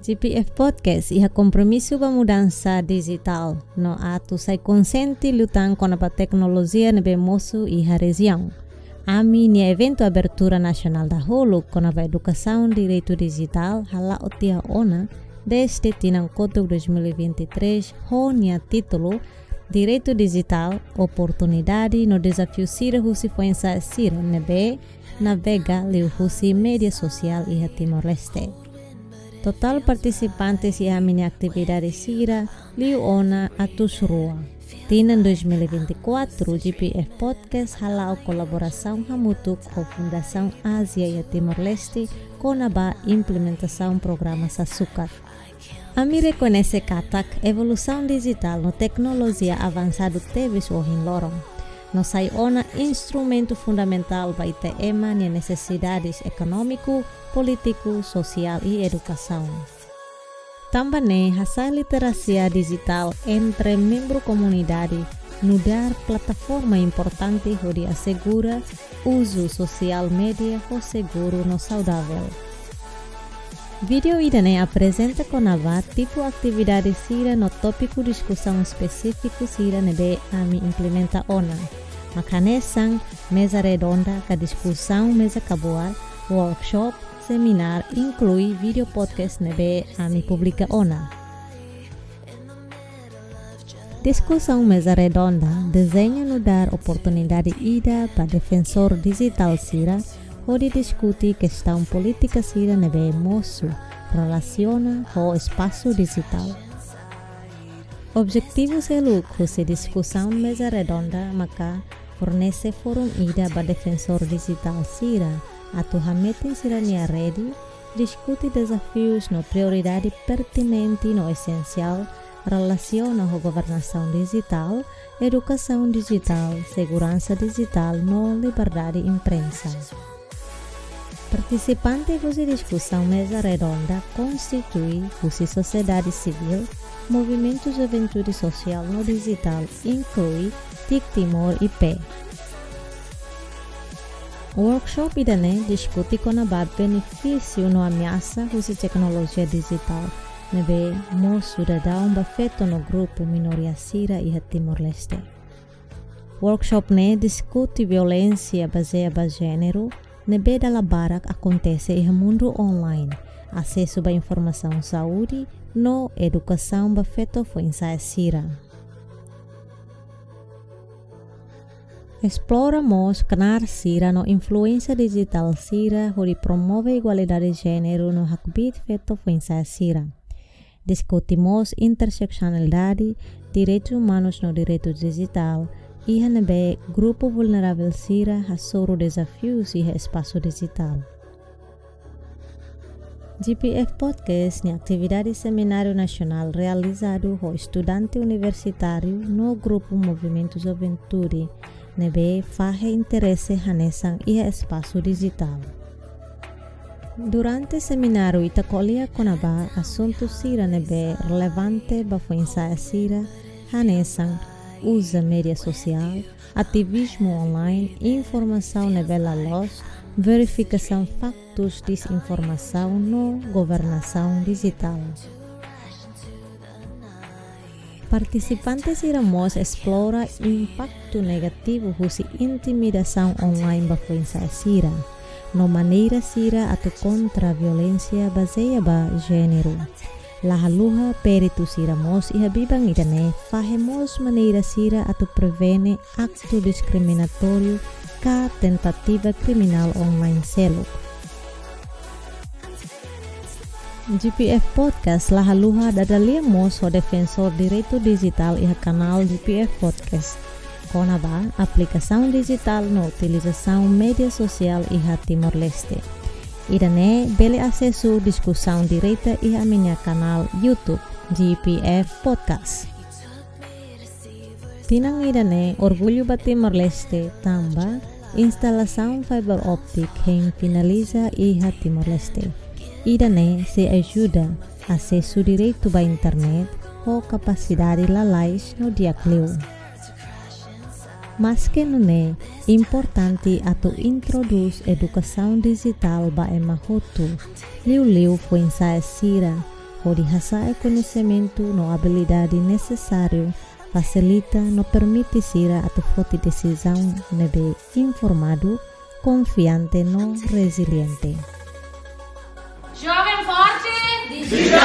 GPF Podcast iha kompromiso ba mudança digital no atu sai consente lutang kona pa teknologia nebe mosu iha região. Ami ni evento abertura nacional da hulu kona pa edukasaun direito digital hala otia ona desde tinang kotuk 2023 ho nia título Direito Digital, Oportunidade no Desafio Sira husi foinsae Sira nebe navega liu husi media social iha Timor-Leste. Total participantes iha mini atividade Sira liu ona atus rua. Tinan 2024 GPF Podcast halau kolaboração hamutuk com Fundação Ásia iha Timor-Leste com a implementação programa Sasukat. Ami reconhece katak evolução digital no tecnologia avançado teves o lorong. No sai ona instrumento fundamental para tema e necessidades econômico, político, social e educação. Também hasae literacia digital entre membro comunidade no dar plataforma importante onde assegura uso social media ou seguro no saudável. Vídeo idane apresenta com a tipo atividade Sira no tópico discussão específico Sira nebe ami implementa ona. Makanesang, mesa redonda, ka discussão, mesa kabuar, workshop, seminar, inclui vídeo podcast nebe ami publica ona. Discussão mesa redonda desenha no dar oportunidade ida para defensor digital Sira onde discute questão política Sira nebe moço relaciona com o espaço digital. Objetivo seluco se discussão mesa redonda maka fornece fórum ida para defensor digital Sira atu hametin Sira nia rede discute desafios no prioridade pertinente no essencial relaciona com governação digital, educação digital, segurança digital no liberdade imprensa. Participantes da discussão mesa redonda constitui a sociedade civil, movimentos de juventude social no digital, inclui TIC Timor IP. O workshop idane discute com a benefício no ameaça da tecnologia digital, nebe mo cidadão bafeto no grupo minoria Sira e Timor-Leste. Workshop ne discute violência baseada em gênero, nebe da barak acontece em mundo online, acesso a informação saúde, no educação bafeto foinsae Sira. Exploramos canar Sira no influência digital Sira, onde promove a igualdade de gênero no hakbit feto foinsae Sira. Discutimos interseccionalidade, direitos humanos no direito digital, e nebe grupo vulnerável Sira hasoro desafios e espaço digital. GPF Podcast é atividade seminário nacional realizado por estudante universitário no grupo Movimento Juventude, nebe fahe interesse hanesan e espaço digital. Durante o seminário itacolia conaba assunto Sira nebe relevante ba foinsae Sira hanesan usa mídia social, ativismo online, informação nivela loss, verificação factos, desinformação no governação digital. Participantes iramos explora impacto negativo husi intimidação online ba foinsae Sira, no maneira Sira atu contra a violência baseada ba gênero. Lahaluha peritu Sira mos iha bibang idane fahemos maneira Sira atu prevene akto diskriminatório ka tentativa criminal online seluk. GPF Podcast lahaluha dadaliamos o defensor direito digital iha canal GPF Podcast. Konaba aplicação digital no utilização media social iha Timor-Leste. Idane bele acesso discussão direita e a minha canal YouTube GPF Podcast. Tinang idane orgulho ba Timor-Leste tamba instalação fiber optic em finaliza e a Timor-Leste. Idane se ajuda acesso direito ba internet ou capacidade lalais no diakleu. Mas que não é importante atu introduz educação digital ba emahotu. Liu foinsae sira, onde hasae conhecimento no habilidade necessário facilita no permite sira atu foti decisão nebe informado, confiante no resiliente. Jovem forte, digital.